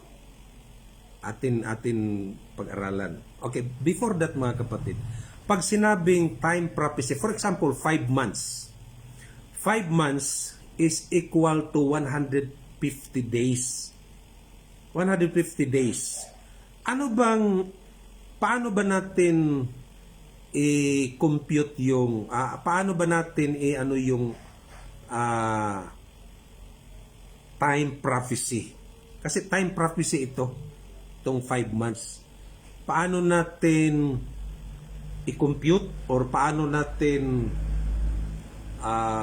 Atin pag-aralan. Okay, before that, mga kapatid, pag sinabing time prophecy, for example, 5 months. 5 months is equal to 150 days. 150 days. Paano ba natin i-compute yung, paano ba natin yung time prophecy? Kasi time prophecy itong 5 months. Paano natin i-compute or paano natin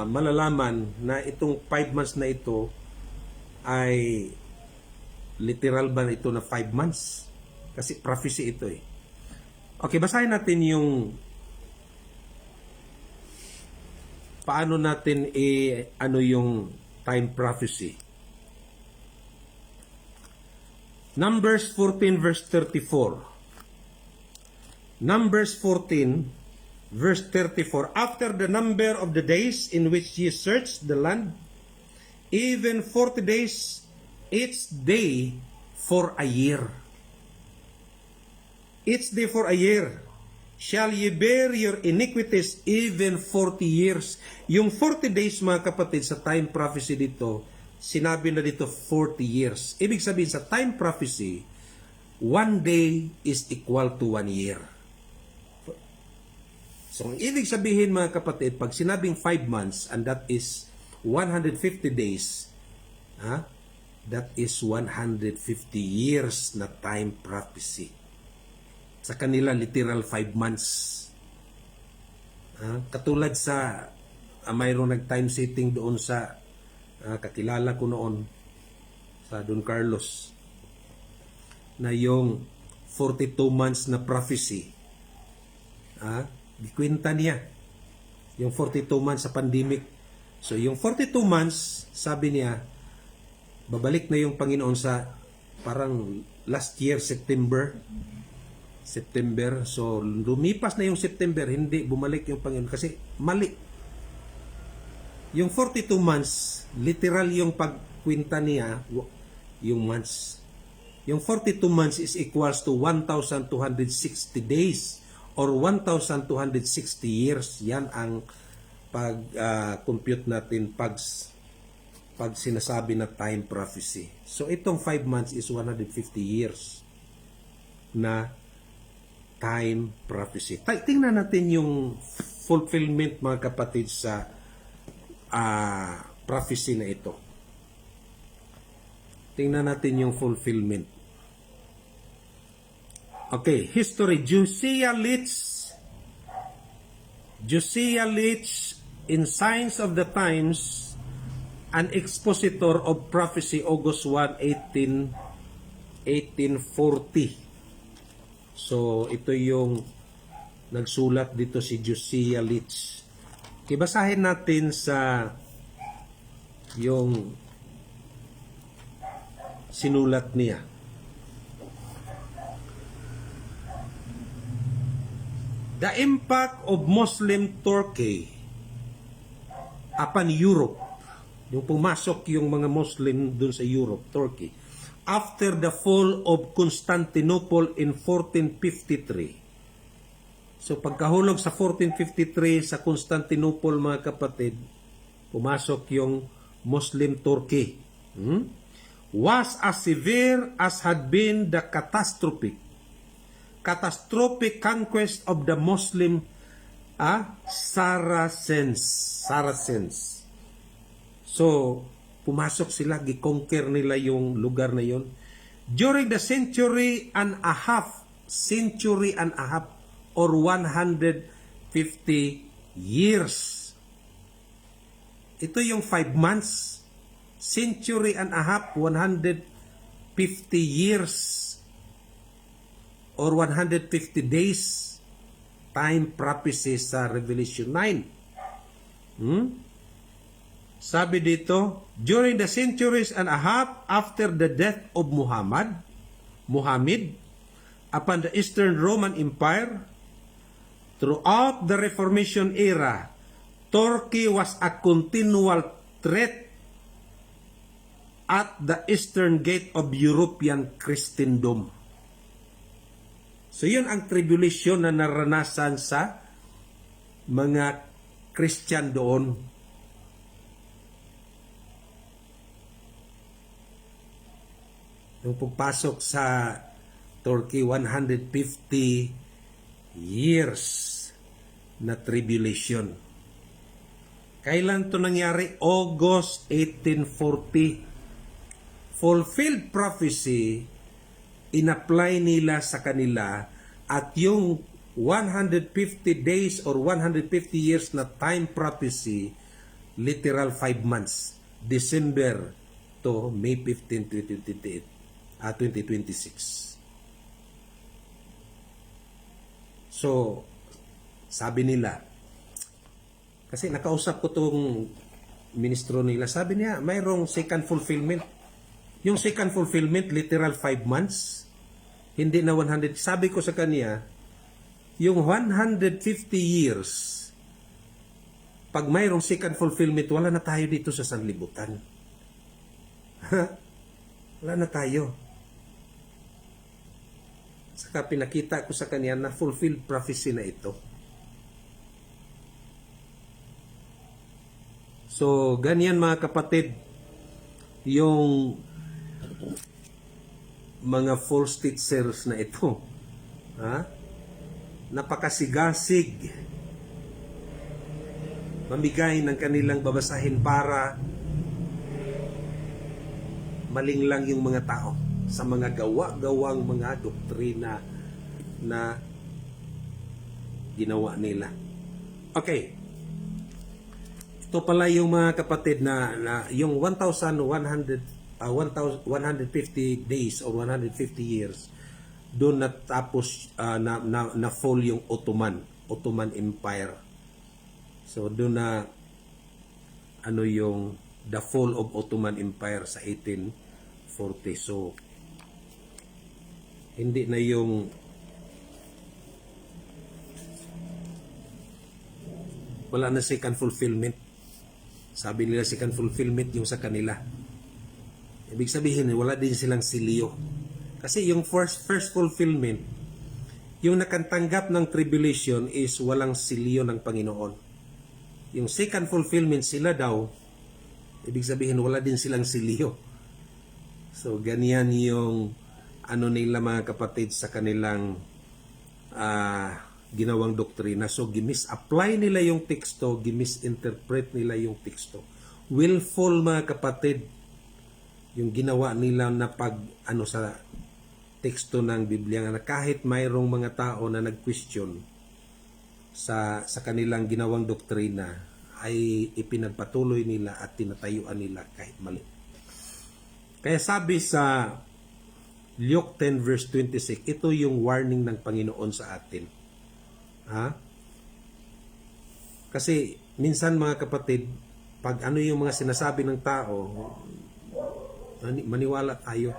malalaman na itong 5 months na ito ay literal ba ito na 5 months? Kasi prophecy ito eh. Okay, basahin natin yung paano natin yung time prophecy. Numbers 14 verse 34. Numbers 14 Verse 34, after the number of the days in which ye searched the land, even 40 days, each day for a year. Each day for a year. Shall ye bear your iniquities even 40 years. Yung 40 days, mga kapatid, sa time prophecy dito, sinabi na dito 40 years. Ibig sabihin, sa time prophecy, one day is equal to 1 year. So, ang ibig sabihin, mga kapatid, pag sinabing 5 months, and that is 150 days, that is 150 years na time prophecy. Sa kanila, literal 5 months. Katulad sa, mayroong nag-time setting doon sa, kakilala ko noon, sa Don Carlos, na yung 42 months na prophecy, dikwenta niya yung 42 months sa pandemic. So yung 42 months, sabi niya, babalik na yung Panginoon sa parang last year September. So lumipas na yung September, hindi bumalik yung Panginoon kasi mali. Yung 42 months, literal yung pagkwenta niya, yung months. Yung 42 months is equals to 1,260 days or 1,260 years. Yan ang pag-compute natin pag sinasabi na time prophecy. So itong 5 months is 150 years na time prophecy. Tingnan natin yung fulfillment, mga kapatid, sa prophecy na ito. Tingnan natin yung fulfillment. Okay, history. Josiah Leach in Signs of the Times, an expositor of prophecy, August 1, 1840. So, ito yung nagsulat dito si Josiah Leach. Kibasahin natin sa yung sinulat niya. The impact of Muslim Turkey upon Europe, yung pumasok yung mga Muslim dun sa Europe, Turkey, after the fall of Constantinople in 1453. So pagkahulog sa 1453 sa Constantinople, mga kapatid, pumasok yung Muslim Turkey. Was as severe as had been the catastrophic conquest of the Muslim Saracens. So, pumasok sila, gikonquer nila yung lugar na yon. During the century and a half or 150 years. Ito yung 5 months, century and a half, 150 years, or 150 days, time prophecy sa Revelation 9. Sabi dito, during the centuries and a half after the death of Muhammad, upon the Eastern Roman Empire, throughout the Reformation era, Turkey was a continual threat at the eastern gate of European Christendom. So yun ang tribulation na naranasan sa mga Christian doon. Nung pagpasok sa Turkey, 150 years na tribulation. Kailan to nangyari? August 1840. Fulfilled prophecy, in-apply nila sa kanila, at yung 150 days or 150 years na time prophecy, literal 5 months, December to May 15, 2026. So, sabi nila, kasi nakausap ko tong ministro nila, sabi niya, mayroong second fulfillment. Yung second fulfillment, literal 5 months, hindi na 100. Sabi ko sa kanya, yung 150 years, pag mayroong second fulfillment, wala na tayo dito sa sanlibutan. Wala na tayo. Saka pinakita ko sa kanya na fulfilled prophecy na ito. So, ganyan mga kapatid, yung mga false teachers na ito. Ha? Napakasigasig mamigay ng kanilang babasahin para malinglang yung mga tao sa mga gawa-gawang mga doktrina na ginawa nila. Okay. Ito pala yung mga kapatid na yung 1,150 days or 150 years doon natapos na fall yung Ottoman Empire. So doon na yung the fall of Ottoman Empire sa 1840. So hindi na yung wala na second fulfillment. Sabi nila second fulfillment yung sa kanila. Ibig sabihin wala din silang silyo. Kasi yung first fulfillment, yung nakantanggap ng tribulation is walang silyo ng Panginoon. Yung second fulfillment sila daw, ibig sabihin wala din silang silyo. So ganyan yung nila mga kapatid sa kanilang ginawang doktrina. So gimis-apply nila yung teksto, gimis-interpret nila yung teksto. Willful mga kapatid, yung ginawa nila na sa teksto ng Biblia na kahit mayroong mga tao na nag-question sa kanilang ginawang doktrina ay ipinagpatuloy nila at tinatayuan nila kahit mali. Kaya sabi sa Luke 10 verse 26, ito yung warning ng Panginoon sa atin. Ha? Kasi minsan mga kapatid, pag yung mga sinasabi ng tao, maniwala tayo.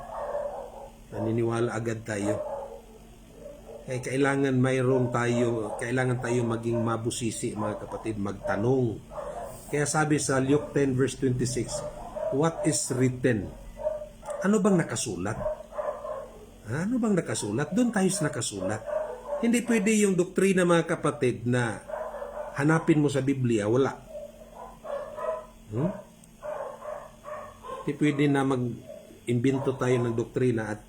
Naniniwala agad tayo. Kaya kailangan tayo maging mabusisi mga kapatid, magtanong. Kaya sabi sa Luke 10 verse 26, what is written? Ano bang nakasulat? Ano bang nakasulat? Doon tayo sa nakasulat. Hindi pwede yung doktrina mga kapatid na hanapin mo sa Biblia, wala. Hindi pwede na mag-imbento tayo ng doktrina at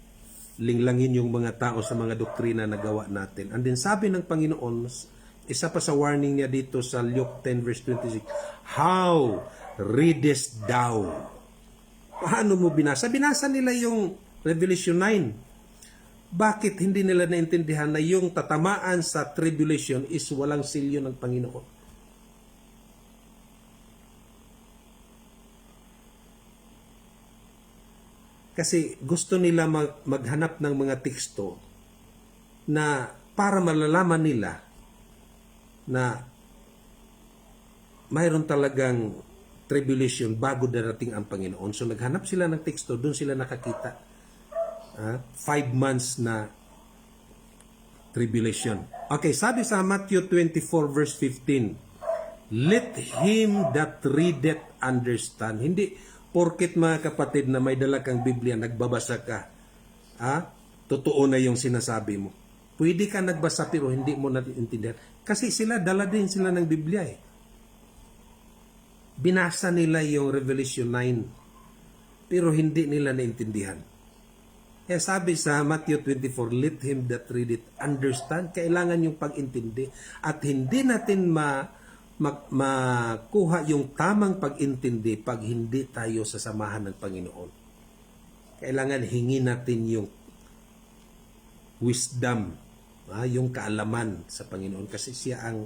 linglangin yung mga tao sa mga doktrina na gawa natin. And then sabi ng Panginoon, isa pa sa warning niya dito sa Luke 10 verse 26, how readest thou? Paano mo binasa? Binasa nila yung Revelation 9. Bakit hindi nila naintindihan na yung tatamaan sa tribulation is walang silyo ng Panginoon? Kasi gusto nila maghanap ng mga teksto na para malalaman nila na mayroon talagang tribulation bago darating ang Panginoon. So naghanap sila ng teksto, doon sila nakakita. 5 months na tribulation. Okay, sabi sa Matthew 24 verse 15, let him that readeth understand. Hindi porket mga kapatid na may dala kang Biblia, nagbabasa ka, totoo na yung sinasabi mo. Pwede ka nagbasa pero hindi mo naintindihan. Kasi dala din sila ng Biblia eh. Binasa nila yung Revelation 9 pero hindi nila naintindihan. Kaya sabi sa Matthew 24, let him that read it understand. Kailangan yung pag-intindi at hindi natin makuha yung tamang pag-intindi pag hindi tayo sasamahan ng Panginoon. Kailangan hingin natin yung wisdom, yung kaalaman sa Panginoon kasi siya ang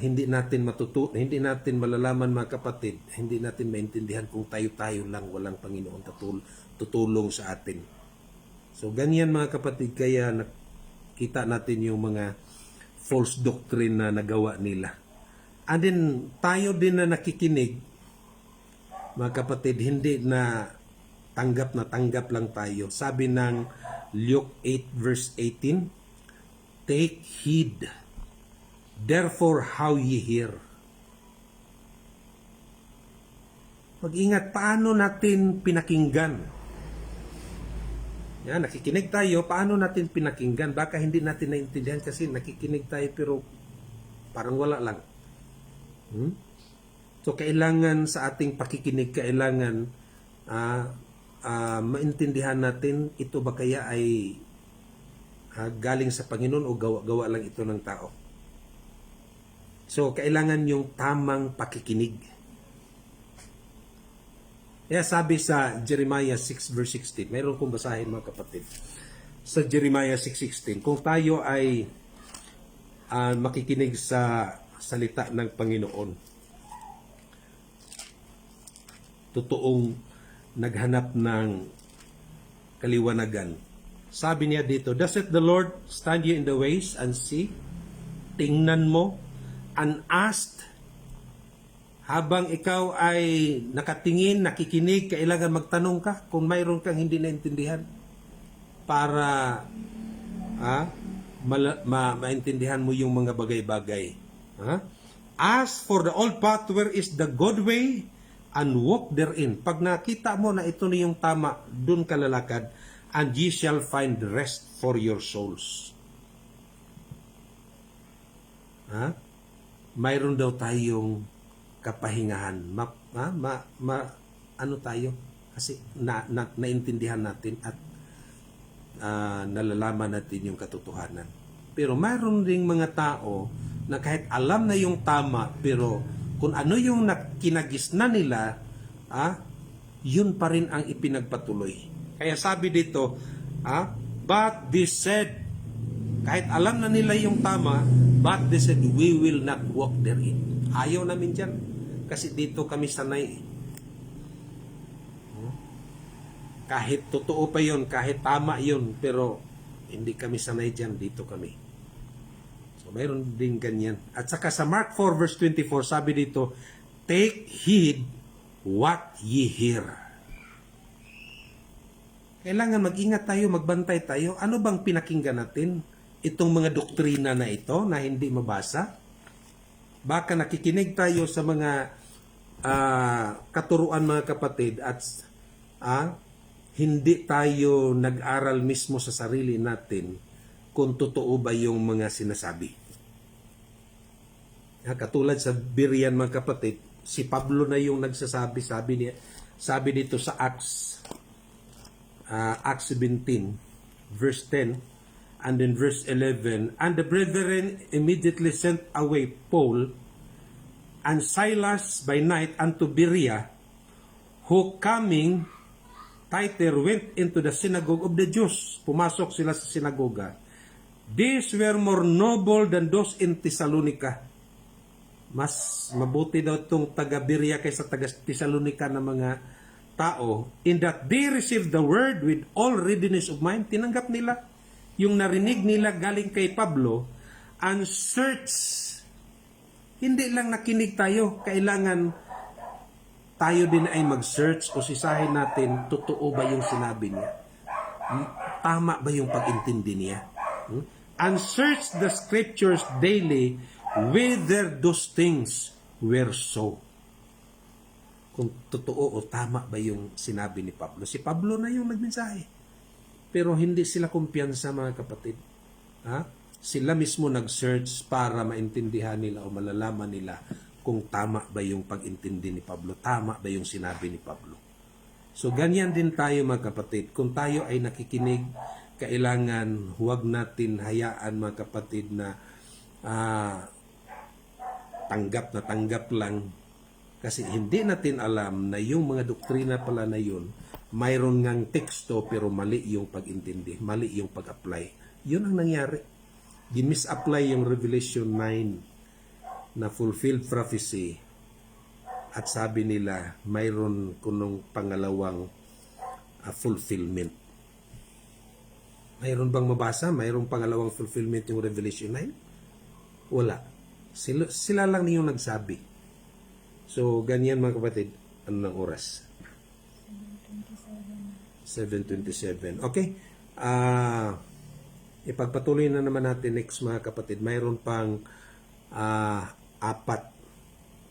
hindi natin malalaman mga kapatid, hindi natin maintindihan kung tayo lang walang Panginoon tutulong sa atin. So ganyan mga kapatid, kaya nakita natin yung mga false doctrine na nagawa nila. And then tayo din na nakikinig mga kapatid, hindi na tanggap lang tayo. Sabi ng Luke 8 verse 18, Take heed, therefore, how ye hear. Mag-ingat, paano natin pinakinggan? Yan, nakikinig tayo, paano natin pinakinggan? Baka hindi natin naintindihan kasi nakikinig tayo pero parang wala lang. So, kailangan sa ating pakikinig, kailangan maintindihan natin ito ba kaya ay galing sa Panginoon o gawa lang ito ng tao. So, kailangan yung tamang pakikinig. Kaya sabi sa Jeremiah 6 verse 16, mayroon kong basahin mga kapatid. Sa Jeremiah 6:16, kung tayo ay makikinig sa salita ng Panginoon, totoong naghanap ng kaliwanagan. Sabi niya dito, doesn't the Lord stand you in the ways and see? Tingnan mo, unasked. Habang ikaw ay nakatingin, nakikinig, kailangan magtanong ka kung mayroon kang hindi naintindihan para maintindihan mo yung mga bagay-bagay. Ask for the old path where is the good way and walk therein. Pag nakita mo na ito na yung tama, dun ka lalakad, and ye shall find rest for your souls. Mayroon daw tayong kapahingahan. Ano tayo? Kasi naintindihan natin at nalalaman natin yung katotohanan. Pero mayroon ding mga tao na kahit alam na yung tama, pero kung ano yung kinagisna nila, yun pa rin ang ipinagpatuloy. Kaya sabi dito, but they said, kahit alam na nila yung tama, but they said, we will not walk therein. Ayaw namin dyan. Kasi dito kami sanay. Kahit totoo pa yun, kahit tama yun, pero hindi kami sanay dyan, dito kami. So, mayroon din ganyan. At saka sa Mark 4 verse 24, sabi dito, take heed what ye hear. Kailangan mag-ingat tayo, magbantay tayo. Ano bang pinakinggan natin? Itong mga doktrina na ito na hindi mabasa? Baka nakikinig tayo sa mga katuruan mga kapatid at hindi tayo nag-aral mismo sa sarili natin kung totoo ba yung mga sinasabi. Katulad sa Berean mga kapatid, si Pablo na yung nagsasabi, sabi dito sa Acts 17 verse 10 and in verse 11, and the brethren immediately sent away Paul and Silas by night unto Berea, who coming thither went into the synagogue of the Jews. Pumasok sila sa sinagoga. These were more noble than those in Thessalonica. Mas mabuti daw itong taga Berea kaysa taga Thessalonica na mga tao, in that they received the word with all readiness of mind. Tinanggap nila yung narinig nila galing kay Pablo, and search. Hindi lang nakinig tayo, kailangan tayo din ay mag-search o sisahin natin, totoo ba yung sinabi niya? Tama ba yung pag-intindi niya? And search the scriptures daily whether those things were so. Kung totoo o tama ba yung sinabi ni Pablo. Si Pablo na yung nagmensahe. Pero hindi sila kumpiyansa mga kapatid. Sila mismo nag-search para maintindihan nila o malalaman nila kung tama ba yung pag-intindi ni Pablo, tama ba yung sinabi ni Pablo. So ganyan din tayo mga kapatid. Kung tayo ay nakikinig, kailangan huwag natin hayaan mga kapatid na tanggap lang. Kasi hindi natin alam na yung mga doktrina pala na yun, mayroon ngang teksto pero mali yung pag-intindi, mali yung pag-apply. Yun ang nangyari. Gimisapply yung Revelation 9 na fulfilled prophecy at sabi nila mayroon kunong pangalawang fulfillment. Mayroon bang mabasa? Mayroong pangalawang fulfillment yung Revelation 9? Wala. Sila lang yung nagsabi. So, ganyan mga kapatid. Ano ng oras? 7:27. Okay. ipagpatuloy na naman natin next mga kapatid. Mayroon pang apat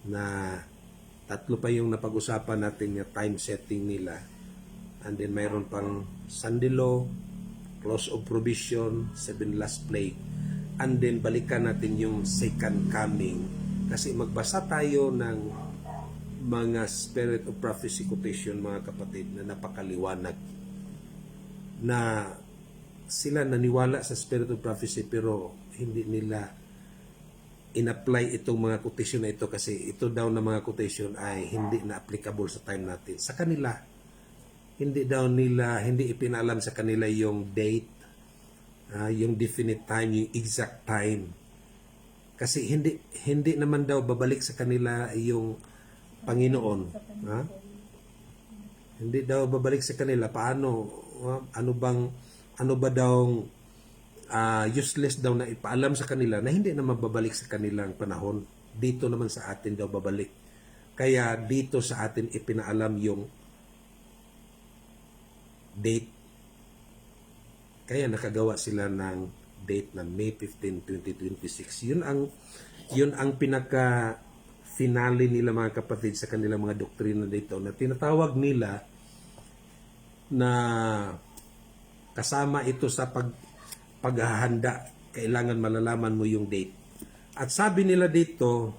na tatlo pa yung napag-usapan natin yung time setting nila. And then mayroon pang Sunday law, close of provision, 7 last plague. And then balikan natin yung second coming. Kasi magbasa tayo ng mga spirit of prophecy quotation mga kapatid na napakaliwanag. Na sila naniwala sa spirit of prophecy pero hindi nila in-apply itong mga quotation na ito kasi ito daw na mga quotation ay hindi na applicable sa time natin. Sa kanila, hindi ipinalam sa kanila yung date, yung definite time, yung exact time. Kasi hindi naman daw babalik sa kanila yung Panginoon. Ha? Hindi daw babalik sa kanila. Paano? Ano ba daw useless daw na ipaalam sa kanila na hindi na mababalik sa kanilang panahon. Dito naman sa atin daw babalik. Kaya dito sa atin ipinaalam yung date. Kaya nakagawa sila ng date na May 15, 2026. Yun ang pinaka finale nila mga kapatid sa kanilang mga doktrina dito na tinatawag nila na kasama ito sa paghahanda. Kailangan malalaman mo yung date. At sabi nila dito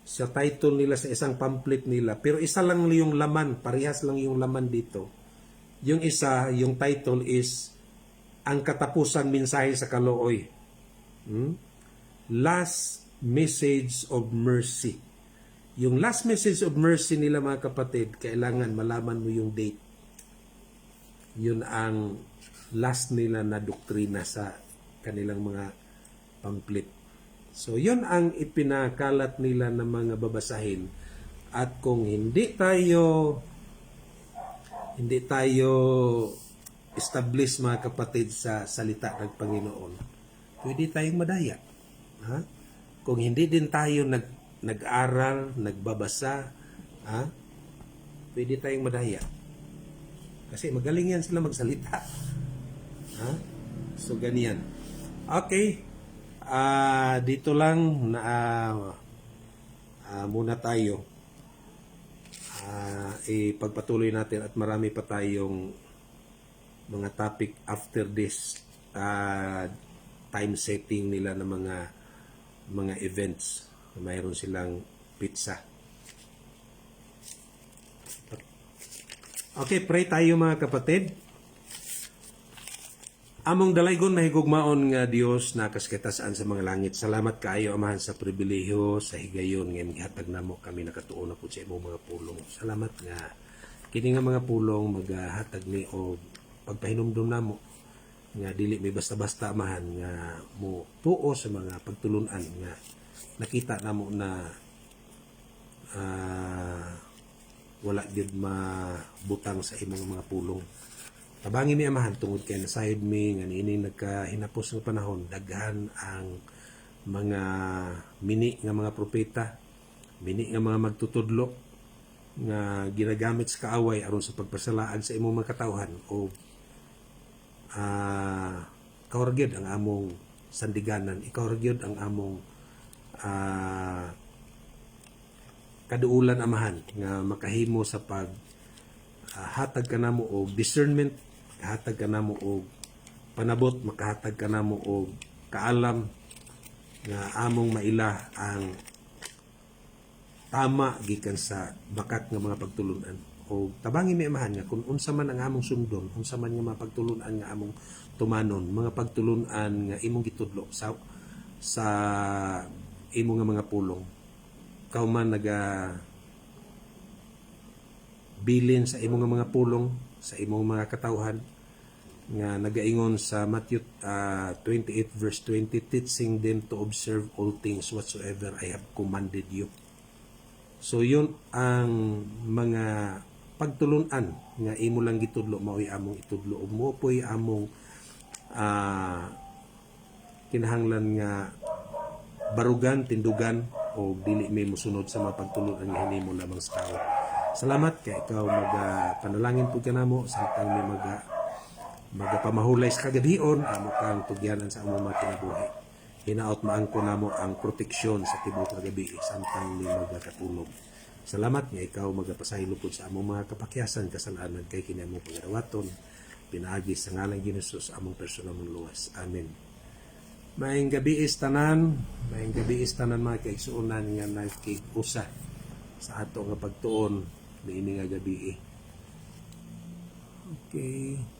sa title nila sa isang pamphlet nila, pero isa lang yung laman, parehas lang yung laman dito. Yung isa, yung title is Ang Katapusan Mensahe sa Kalooy. Last Message of Mercy. Yung last message of mercy nila mga kapatid, kailangan malaman mo yung date. Yun ang last nila na doktrina sa kanilang mga pamphlet. So yun ang ipinakalat nila ng mga babasahin. At kung hindi tayo establish mga kapatid sa salita ng Panginoon, pwede tayong madaya. Ha? Kung hindi din tayo nag-aral, nagbabasa, pwede tayong madaya. Kasi magaling yan sila magsalita. Ha? So, ganyan. Okay. Dito lang muna tayo. Ipagpatuloy natin at marami pa tayong mga topic after this time setting nila ng mga events. Mayroon silang pizza. Okay, pray tayo mga kapatid. Among dalaygon mahigugmaon nga Dios nakaskitasan sa mga langit. Salamat kaayo Amahan sa pribilehiyo sa higayon nga gihatag namo kami nakatuon na pud sa imong mga pulong. Salamat nga kini nga mga pulong maghatag ni og pagpahinumdum namo nga dili may basta-basta Amahan nga mo tuo sa mga pagtulunan nga nakita namo na wala gyud mabutang sa imong mga pulong. Tabangin mi Amahan tungod kay nasayod mi nga niini nagkahinapos nga panahon daghan ang mga mini nga mga propeta, mini nga mga magtutudlo nga ginagamit sa kaaway aron sa pagpasalaan sa imong mga katawhan o kauragyod ang among sandiganan, ikauragyod ang among kaduulan Amahan nga makahimo sa pag hatag ka namo og discernment, hatag ka namo og panabot, makahatag ka namo og kaalam nga among maila ang tama gikan sa bakat nga mga pagtulunan. O tabangin mi Amahan nga kung unsa man ang among sundon, unsa man nga mga pagtulunan nga among tumanon, mga pagtulunan nga imong gitudlo sa imong nga mga pulong. Kaw man bilin sa imong nga mga pulong, sa imong mga katawhan nga nagaingon sa Matthew 28 verse 20, teaching them to observe all things whatsoever I have commanded you. So yun ang mga pagtulunan nga imo lang gitudlo mao'y among itudlo ug mo po'y among kinahanglan nga barugan, tindugan o dili may musunod sa mga pagtulunan nga hinimo lamang sa tao. Salamat kay ikaw panalangin po ka namo samtang may magapamahulay sa kagadion, amo kang tugyanan sa among mga kinabuhi. Hinaot maangko namo ang proteksyon sa tibuok nga gabi samtang ni magakatulog. Salamat nga ikaw magapasaylo pud sa among mga kapakyasan kasalanan kay kini among pagadawaton. Pinaagi sa ngalan ni Jesus among personal mong luwas. Amen. Maayong gabi tanan, maayong gabi tanan mga kaigsuonan nga nakig-usa sa ato nga pagtuon niini nga gabi. Okay.